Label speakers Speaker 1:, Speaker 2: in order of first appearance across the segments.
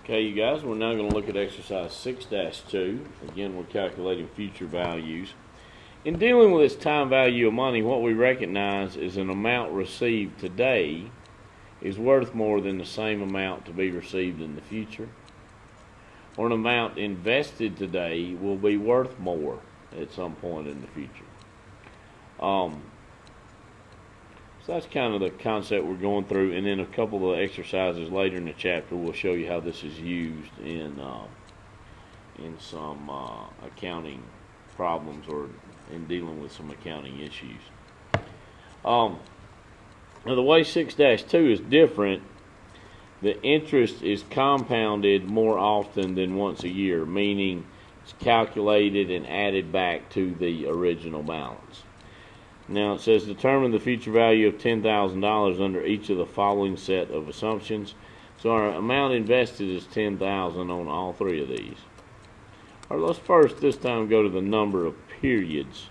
Speaker 1: Okay, you guys, we're now going to look at exercise 6-2. Again, we're calculating future values. In dealing with this time value of money, what we recognize is an amount received today is worth more than the same amount to be received in the future. Or an amount invested today will be worth more at some point in the future. So that's kind of the concept we're going through, and then a couple of exercises later in the chapter will show you how this is used in some accounting problems or in dealing with some accounting issues. Now the way 6-2 is different. The interest is compounded more often than once a year, meaning it's calculated and added back to the original balance. Now it says determine the future value of $10,000 under each of the following set of assumptions. So our amount invested is $10,000 on all three of these. All right, let's first this time go to the number of periods.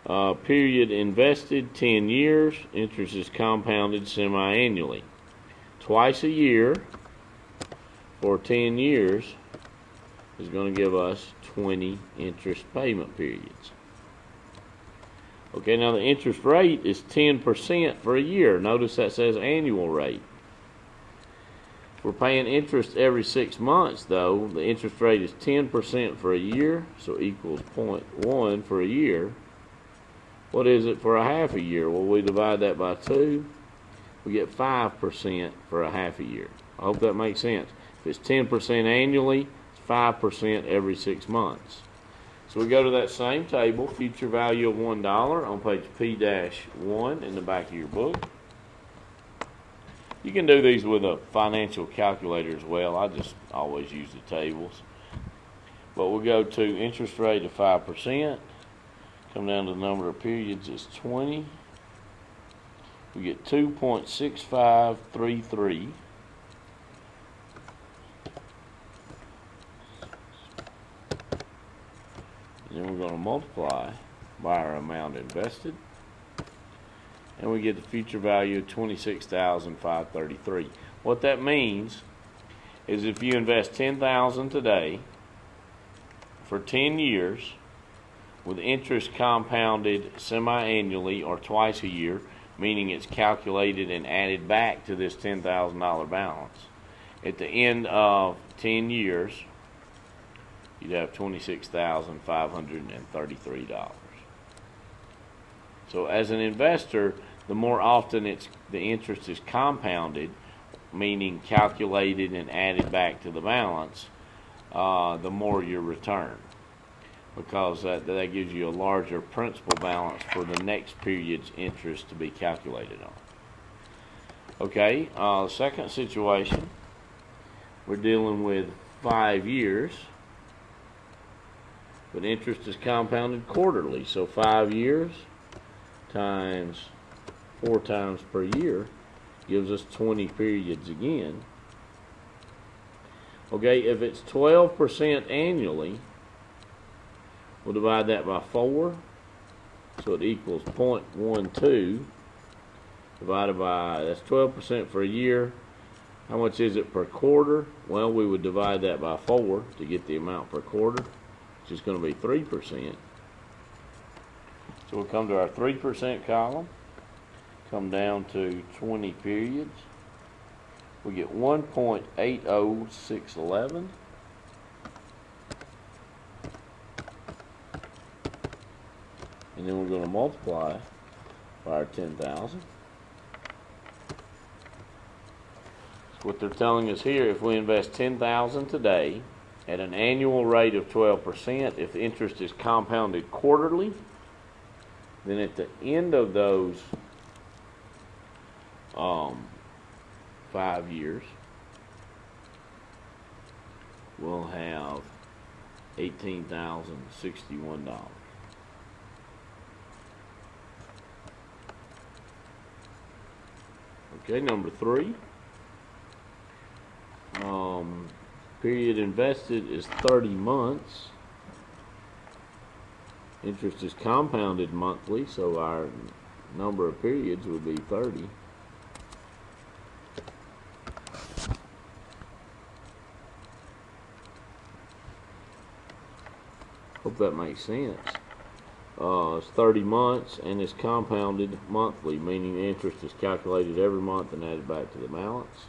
Speaker 1: Period invested 10 years. Interest is compounded semi-annually. Twice a year for 10 years is going to give us 20 interest payment periods. Okay, now the interest rate is 10% for a year. Notice that says annual rate. If we're paying interest every 6 months, though, the interest rate is 10% for a year, so equals 0.1 for a year. What is it for a half a year? Well, we divide that by 2. We get 5% for a half a year. I hope that makes sense. If it's 10% annually, it's 5% every 6 months. So we go to that same table, future value of $1 on page P-1 in the back of your book. You can do these with a financial calculator as well. I just always use the tables. But we'll go to interest rate of 5%. Come down to the number of periods is 20. We get 2.6533. And then we're going to multiply by our amount invested. And we get the future value of $26,533. What that means is if you invest $10,000 today for 10 years with interest compounded semi-annually or twice a year, meaning it's calculated and added back to this $10,000 balance, at the end of 10 years, you'd have $26,533. So as an investor, the more often the interest is compounded, meaning calculated and added back to the balance, the more your return, because that gives you a larger principal balance for the next period's interest to be calculated on. Okay, the second situation, we're dealing with 5 years. But interest is compounded quarterly, so 5 years times 4 times per year gives us 20 periods again. Okay, if it's 12% annually, we'll divide that by 4, so it equals 0.12 divided by, that's 12% for a year. How much is it per quarter? Well, we would divide that by 4 to get the amount per quarter, which is going to be 3%. So we'll come to our 3% column, come down to 20 periods. We get 1.80611. And then we're going to multiply by our 10,000. So what they're telling us here, if we invest 10,000 today, at an annual rate of 12%, if the interest is compounded quarterly, then at the end of those 5 years, we'll have $18,061. Okay, number 3. Period invested is 30 months. Interest is compounded monthly, so our number of periods would be 30. Hope that makes sense. It's 30 months and it's compounded monthly, meaning the interest is calculated every month and added back to the balance.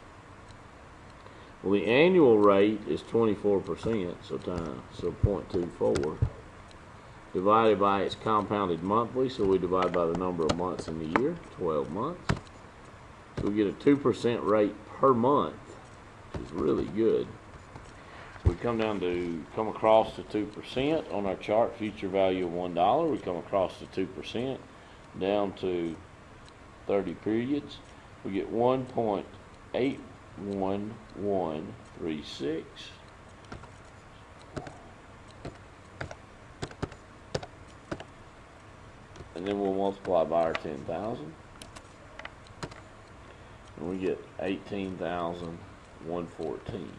Speaker 1: Well, the annual rate is 24%, so 0.24, divided by its compounded monthly, so we divide by the number of months in the year, 12 months. So we get a 2% rate per month, which is really good. So we come across the 2% on our chart, future value of $1. We come across the 2% down to 30 periods. We get 1.81136. And then we'll multiply by our 10,000. And we get 18,114.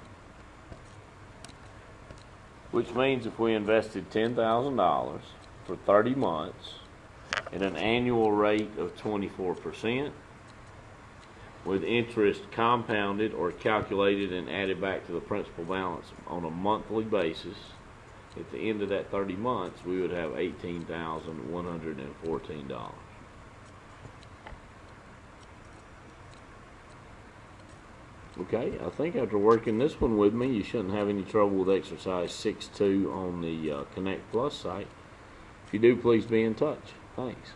Speaker 1: Which means if we invested $10,000 for 30 months at an annual rate of 24%, with interest compounded or calculated and added back to the principal balance on a monthly basis, at the end of that 30 months, we would have $18,114. Okay, I think after working this one with me, you shouldn't have any trouble with exercise 6.2 on the Connect Plus site. If you do, please be in touch. Thanks.